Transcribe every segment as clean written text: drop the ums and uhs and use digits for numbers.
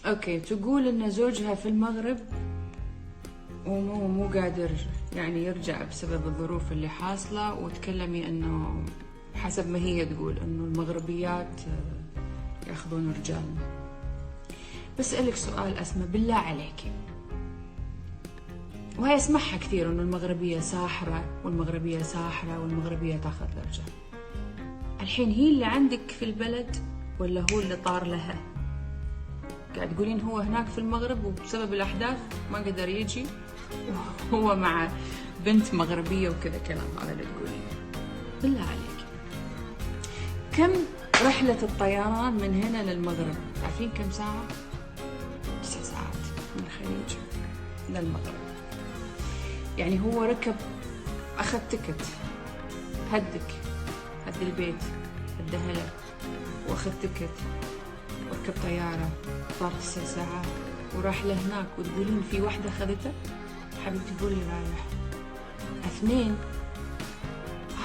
اوكي، تقول ان زوجها في المغرب ومو قادر يعني يرجع بسبب الظروف اللي حاصلة، وتكلمي انه حسب ما هي تقول انه المغربيات ياخذون رجالنا. بسألك سؤال أسمى بالله عليكي، وهي اسمعها كثير انه المغربية ساحرة والمغربية ساحرة والمغربية تاخذ الرجال. الحين هي اللي عندك في البلد ولا هو اللي طار لها؟ قاعد تقولين هو هناك في المغرب وبسبب الأحداث ما قدر يجي وهو مع بنت مغربية وكذا كلام هذا اللي تقولين. بالله عليك، كم رحلة الطيران من هنا للمغرب؟ عارفين كم ساعة؟ 9 ساعات من الخليج للمغرب. يعني هو ركب، أخذ تكت، هد البيت، هد هلا، وأخذ تكت وركب طيارة، طار 9 ساعات وراح لهناك، وتقولين في واحدة أخذته؟ حبيبتي قولي رايح. 2.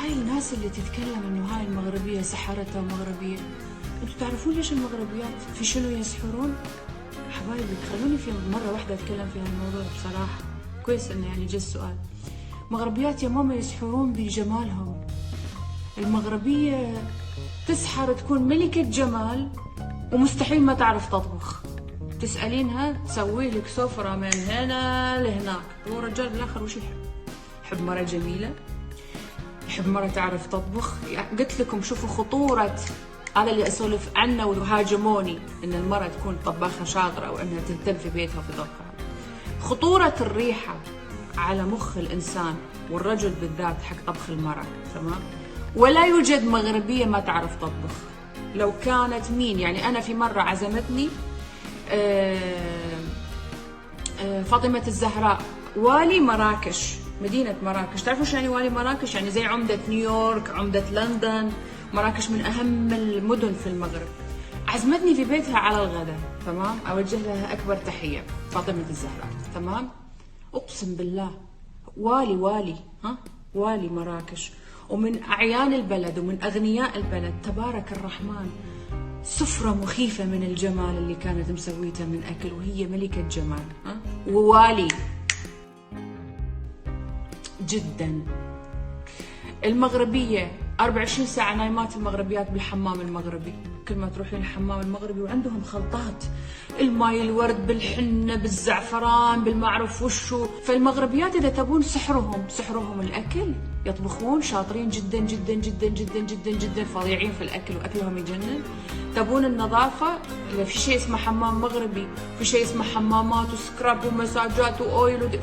هاي الناس اللي تتكلم انه هاي المغربية سحرتها مغربية، انتوا تعرفون ليش المغربيات في شنو يسحرون؟ حبايبي خلوني في مرة واحدة اتكلم في هالموضوع بصراحة، كويس انه يعني جه السؤال. مغربيات يا ماما يسحرون بجمالهم. المغربية تسحر تكون ملكة جمال ومستحيل ما تعرف تطبخ. تسألينها تسوي لك سفرة من هنا لهناك. هو رجال بالاخر وش يحب؟ يحب مرة جميلة، يحب مرة تعرف تطبخ. قلت لكم شوفوا خطورة هذا اللي اسولف عنه وهاجموني ان المرأة تكون طباخة شاطرة وانها تهتم في بيتها وفي ضبطها. خطورة الريحة على مخ الانسان والرجل بالذات حق طبخ المرأة، تمام؟ ولا يوجد مغربية ما تعرف تطبخ. لو كانت مين، يعني انا في مرة عزمتني فاطمة الزهراء والي مراكش، مدينة مراكش. تعرفوا شو يعني والي مراكش؟ يعني زي عمدة نيويورك، عمدة لندن. مراكش من أهم المدن في المغرب. عزمتني في بيتها على الغداء، تمام؟ أوجه لها أكبر تحية، فاطمة الزهراء، تمام؟ أقسم بالله والي والي مراكش، ومن أعيان البلد ومن أغنياء البلد، تبارك الرحمن. سفرة مخيفة من الجمال اللي كانت مسويتها من أكل، وهي ملكة جمال ووالي جدا. المغربية 24 ساعة نايمات المغربيات بالحمام المغربي. كل ما تروحين الحمام المغربي وعندهم خلطات، الماي الورد بالحنة بالزعفران بالمعرف وشو. فالمغربيات إذا تبون سحرهم الأكل، يطبخون شاطرين جدا جدا جدا جدا جدا جدا، فظيعين في الأكل وأكلهم يجنن. تبون النظافة، إذا في شيء اسمه حمام مغربي، في شيء اسمه حمامات وسكراب ومساجات وأويل